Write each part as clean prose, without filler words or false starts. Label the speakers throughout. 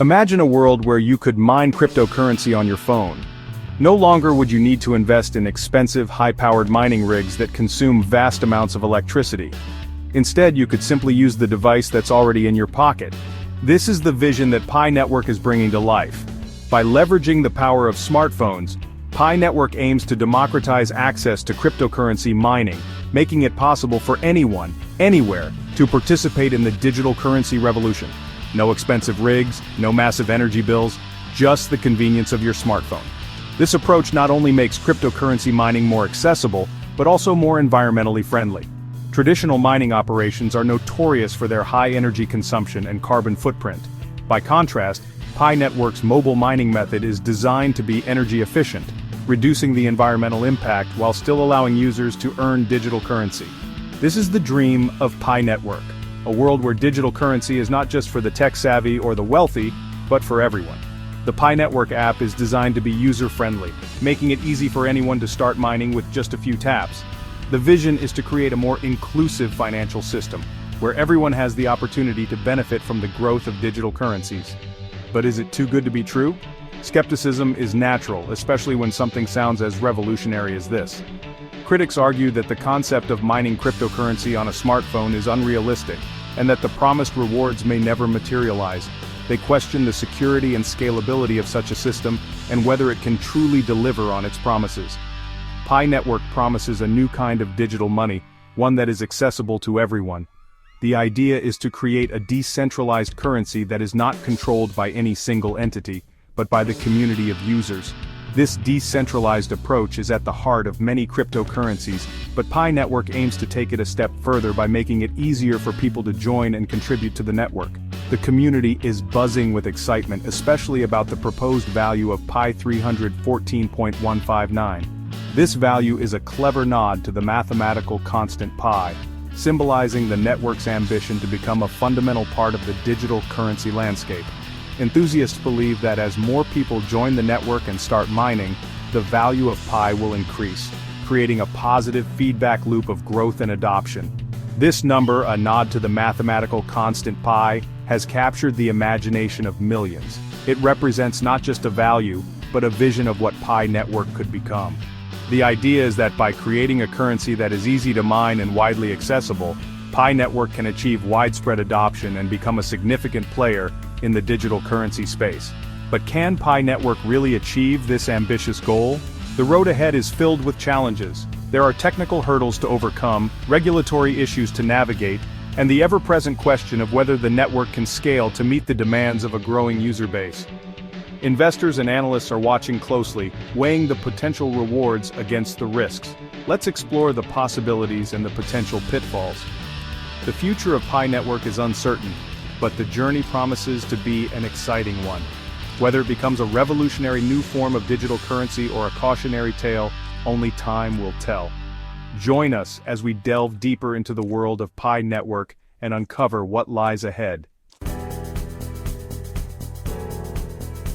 Speaker 1: Imagine a world where you could mine cryptocurrency on your phone. No longer would you need to invest in expensive, high-powered mining rigs that consume vast amounts of electricity. Instead, you could simply use the device that's already in your pocket. This is the vision that Pi Network is bringing to life. By leveraging the power of smartphones, Pi Network aims to democratize access to cryptocurrency mining, making it possible for anyone, anywhere, to participate in the digital currency revolution. No expensive rigs, no massive energy bills, just the convenience of your smartphone. This approach not only makes cryptocurrency mining more accessible, but also more environmentally friendly. Traditional mining operations are notorious for their high energy consumption and carbon footprint. By contrast, Pi Network's mobile mining method is designed to be energy efficient, reducing the environmental impact while still allowing users to earn digital currency. This is the dream of Pi Network, a world where digital currency is not just for the tech-savvy or the wealthy, but for everyone. The Pi Network app is designed to be user-friendly, making it easy for anyone to start mining with just a few taps. The vision is to create a more inclusive financial system, where everyone has the opportunity to benefit from the growth of digital currencies. But is it too good to be true? Skepticism is natural, especially when something sounds as revolutionary as this. Critics argue that the concept of mining cryptocurrency on a smartphone is unrealistic, and that the promised rewards may never materialize. They question the security and scalability of such a system, and whether it can truly deliver on its promises. Pi Network promises a new kind of digital money, one that is accessible to everyone. The idea is to create a decentralized currency that is not controlled by any single entity, but by the community of users. This decentralized approach is at the heart of many cryptocurrencies, but Pi Network aims to take it a step further by making it easier for people to join and contribute to the network. The community is buzzing with excitement, especially about the proposed value of Pi 314.159. This value is a clever nod to the mathematical constant pi, symbolizing the network's ambition to become a fundamental part of the digital currency landscape. Enthusiasts believe that as more people join the network and start mining, the value of Pi will increase, creating a positive feedback loop of growth and adoption. This number, a nod to the mathematical constant pi, has captured the imagination of millions. It represents not just a value, but a vision of what Pi Network could become. The idea is that by creating a currency that is easy to mine and widely accessible, Pi Network can achieve widespread adoption and become a significant player in the digital currency space. But can Pi Network really achieve this ambitious goal? The road ahead is filled with challenges. There are technical hurdles to overcome, regulatory issues to navigate, and the ever-present question of whether the network can scale to meet the demands of a growing user base. Investors and analysts are watching closely, weighing the potential rewards against the risks. Let's explore the possibilities and the potential pitfalls. The future of Pi Network is uncertain, but the journey promises to be an exciting one. Whether it becomes a revolutionary new form of digital currency or a cautionary tale, only time will tell. Join us as we delve deeper into the world of Pi Network and uncover what lies ahead.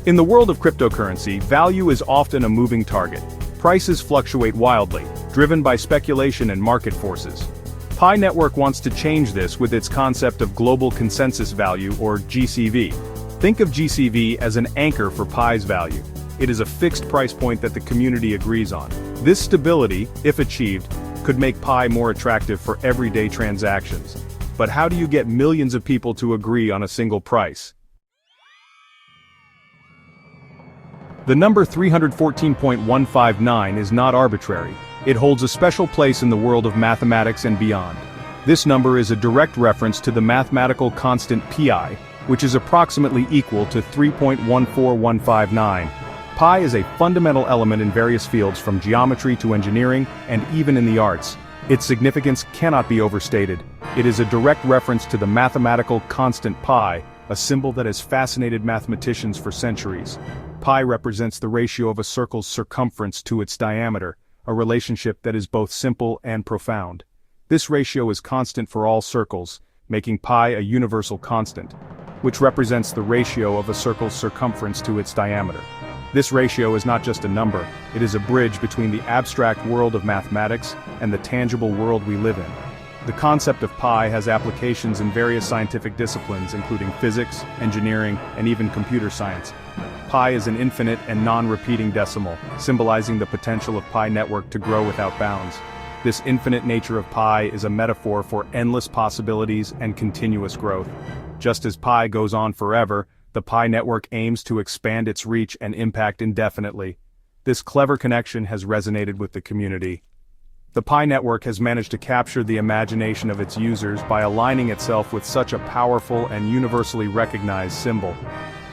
Speaker 1: In the world of cryptocurrency, value is often a moving target. Prices fluctuate wildly, driven by speculation and market forces. Pi Network wants to change this with its concept of global consensus value, or GCV. Think of GCV as an anchor for Pi's value. It is a fixed price point that the community agrees on. This stability, if achieved, could make Pi more attractive for everyday transactions. But how do you get millions of people to agree on a single price? The number 314.159 is not arbitrary. It holds a special place in the world of mathematics and beyond. This number is a direct reference to the mathematical constant pi, which is approximately equal to 3.14159. Pi is a fundamental element in various fields from geometry to engineering, and even in the arts. Its significance cannot be overstated. It is a direct reference to the mathematical constant pi, a symbol that has fascinated mathematicians for centuries. Pi represents the ratio of a circle's circumference to its diameter, a relationship that is both simple and profound. This ratio is constant for all circles, making pi a universal constant, which represents the ratio of a circle's circumference to its diameter. This ratio is not just a number, it is a bridge between the abstract world of mathematics and the tangible world we live in. The concept of pi has applications in various scientific disciplines including physics, engineering, and even computer science. Pi is an infinite and non-repeating decimal, symbolizing the potential of pi network to grow without bounds. This infinite nature of pi is a metaphor for endless possibilities and continuous growth. Just as pi goes on forever, the pi network aims to expand its reach and impact indefinitely. This clever connection has resonated with the community. The pi network has managed to capture the imagination of its users by aligning itself with such a powerful and universally recognized symbol.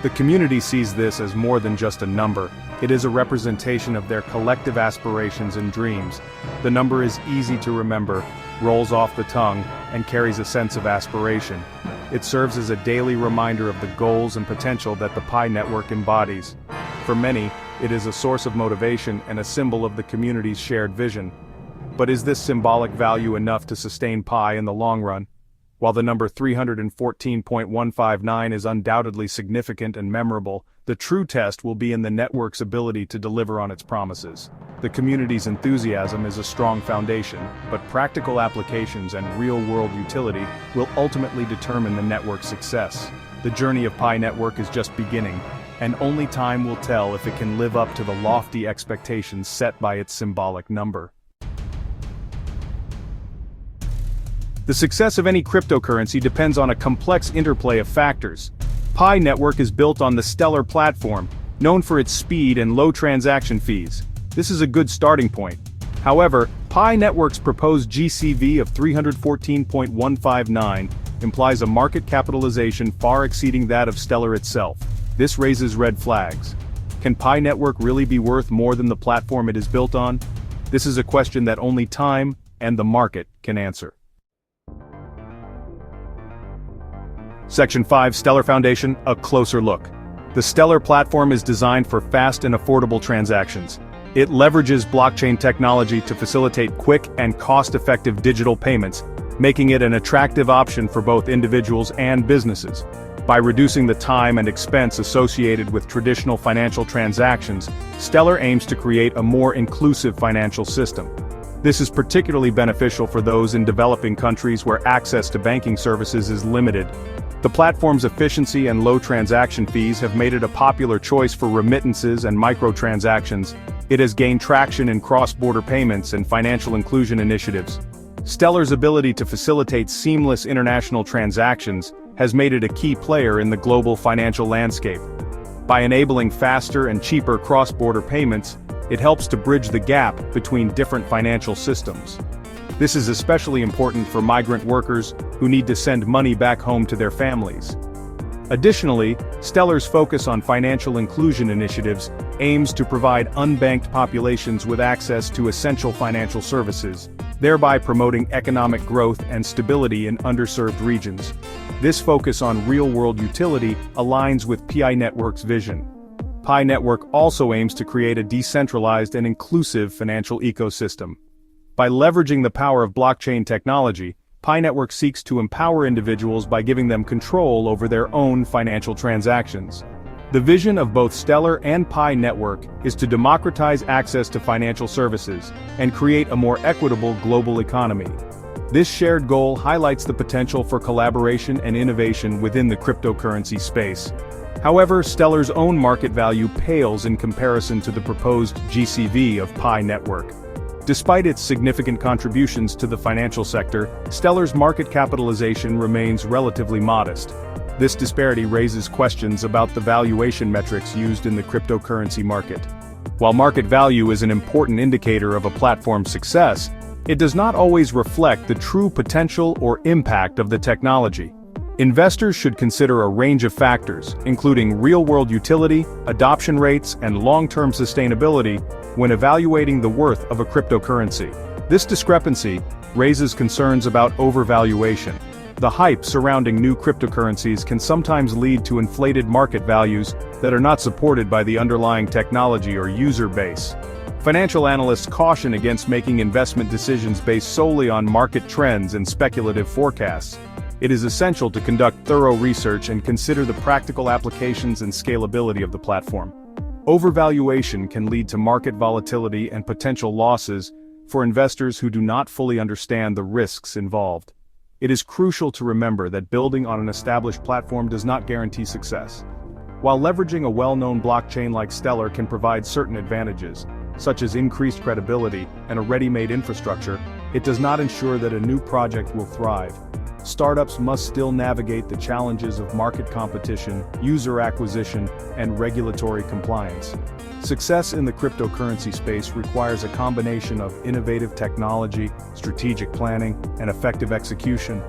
Speaker 1: The community sees this as more than just a number. It is a representation of their collective aspirations and dreams. The number is easy to remember, rolls off the tongue, and carries a sense of aspiration. It serves as a daily reminder of the goals and potential that the pi network embodies. For many, it is a source of motivation and a symbol of the community's shared vision. But is this symbolic value enough to sustain pi in the long run? While the number 314.159 is undoubtedly significant and memorable, the true test will be in the network's ability to deliver on its promises. The community's enthusiasm is a strong foundation, but practical applications and real-world utility will ultimately determine the network's success. The journey of Pi Network is just beginning, and only time will tell if it can live up to the lofty expectations set by its symbolic number. The success of any cryptocurrency depends on a complex interplay of factors. Pi Network is built on the Stellar platform, known for its speed and low transaction fees. This is a good starting point. However, Pi Network's proposed GCV of 314.159 implies a market capitalization far exceeding that of Stellar itself. This raises red flags. Can Pi Network really be worth more than the platform it is built on? This is a question that only time and the market can answer. Section 5 Stellar Foundation, a closer look. The Stellar platform is designed for fast and affordable transactions. It leverages blockchain technology to facilitate quick and cost-effective digital payments, making it an attractive option for both individuals and businesses. By reducing the time and expense associated with traditional financial transactions, Stellar aims to create a more inclusive financial system. This is particularly beneficial for those in developing countries where access to banking services is limited. The platform's efficiency and low transaction fees have made it a popular choice for remittances and microtransactions. It has gained traction in cross-border payments and financial inclusion initiatives. Stellar's ability to facilitate seamless international transactions has made it a key player in the global financial landscape. By enabling faster and cheaper cross-border payments, it helps to bridge the gap between different financial systems. This is especially important for migrant workers who need to send money back home to their families. Additionally, Stellar's focus on financial inclusion initiatives aims to provide unbanked populations with access to essential financial services, thereby promoting economic growth and stability in underserved regions. This focus on real-world utility aligns with Pi Network's vision. Pi Network also aims to create a decentralized and inclusive financial ecosystem. By leveraging the power of blockchain technology, Pi Network seeks to empower individuals by giving them control over their own financial transactions. The vision of both Stellar and Pi Network is to democratize access to financial services and create a more equitable global economy. This shared goal highlights the potential for collaboration and innovation within the cryptocurrency space. However, Stellar's own market value pales in comparison to the proposed GCV of Pi Network. Despite its significant contributions to the financial sector, Stellar's market capitalization remains relatively modest. This disparity raises questions about the valuation metrics used in the cryptocurrency market. While market value is an important indicator of a platform's success, it does not always reflect the true potential or impact of the technology. Investors should consider a range of factors, including real-world utility, adoption rates, and long-term sustainability, when evaluating the worth of a cryptocurrency. This discrepancy raises concerns about overvaluation. The hype surrounding new cryptocurrencies can sometimes lead to inflated market values that are not supported by the underlying technology or user base. Financial analysts caution against making investment decisions based solely on market trends and speculative forecasts. It is essential to conduct thorough research and consider the practical applications and scalability of the platform. Overvaluation can lead to market volatility and potential losses, for investors who do not fully understand the risks involved. It is crucial to remember that building on an established platform does not guarantee success. While leveraging a well-known blockchain like Stellar can provide certain advantages, such as increased credibility and a ready-made infrastructure, it does not ensure that a new project will thrive. Startups must still navigate the challenges of market competition, user acquisition, and regulatory compliance. Success in the cryptocurrency space requires a combination of innovative technology, strategic planning, and effective execution.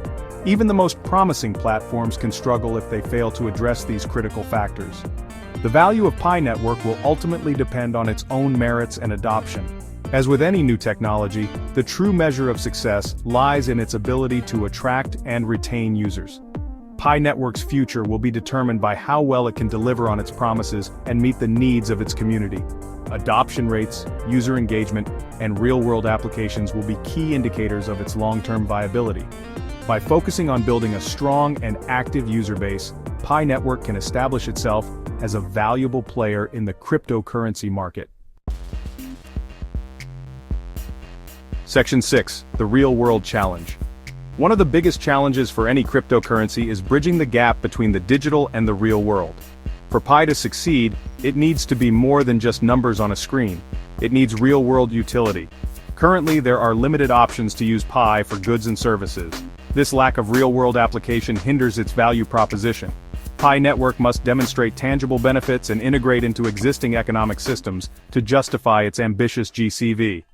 Speaker 1: Even the most promising platforms can struggle if they fail to address these critical factors. The value of Pi Network will ultimately depend on its own merits and adoption. As with any new technology, the true measure of success lies in its ability to attract and retain users. Pi Network's future will be determined by how well it can deliver on its promises and meet the needs of its community. Adoption rates, user engagement, and real-world applications will be key indicators of its long-term viability. By focusing on building a strong and active user base, Pi Network can establish itself as a valuable player in the cryptocurrency market. Section 6. The Real-World Challenge. One of the biggest challenges for any cryptocurrency is bridging the gap between the digital and the real world. For Pi to succeed, it needs to be more than just numbers on a screen. It needs real-world utility. Currently, there are limited options to use Pi for goods and services. This lack of real-world application hinders its value proposition. Pi Network must demonstrate tangible benefits and integrate into existing economic systems to justify its ambitious GCV.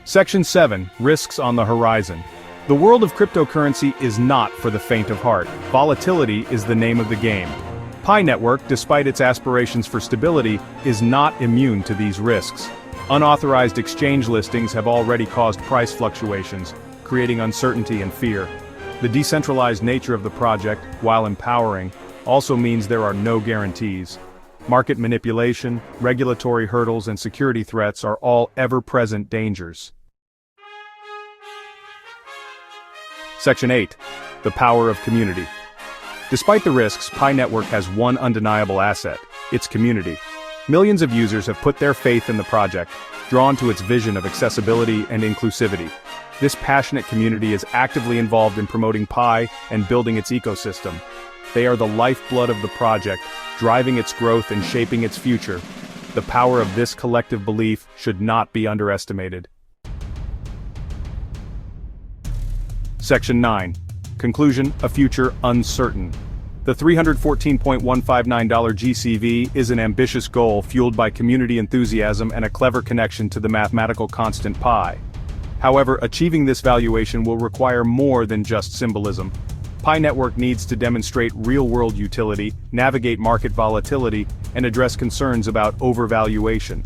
Speaker 1: Section 7. Risks on the Horizon. The world of cryptocurrency is not for the faint of heart. Volatility is the name of the game. Pi Network, despite its aspirations for stability, is not immune to these risks. Unauthorized exchange listings have already caused price fluctuations, creating uncertainty and fear. The decentralized nature of the project, while empowering, also means there are no guarantees. Market manipulation, regulatory hurdles, and security threats are all ever-present dangers. Section 8. The Power of Community. Despite the risks, Pi Network has one undeniable asset: its community. Millions of users have put their faith in the project, drawn to its vision of accessibility and inclusivity. This passionate community is actively involved in promoting Pi and building its ecosystem. They are the lifeblood of the project, driving its growth and shaping its future. The power of this collective belief should not be underestimated. Section 9. Conclusion: a future uncertain. The $314.159 GCV is an ambitious goal fueled by community enthusiasm and a clever connection to the mathematical constant pi. However, achieving this valuation will require more than just symbolism. Pi Network needs to demonstrate real-world utility, navigate market volatility, and address concerns about overvaluation.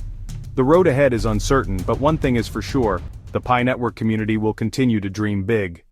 Speaker 1: The road ahead is uncertain, but one thing is for sure: the Pi Network community will continue to dream big.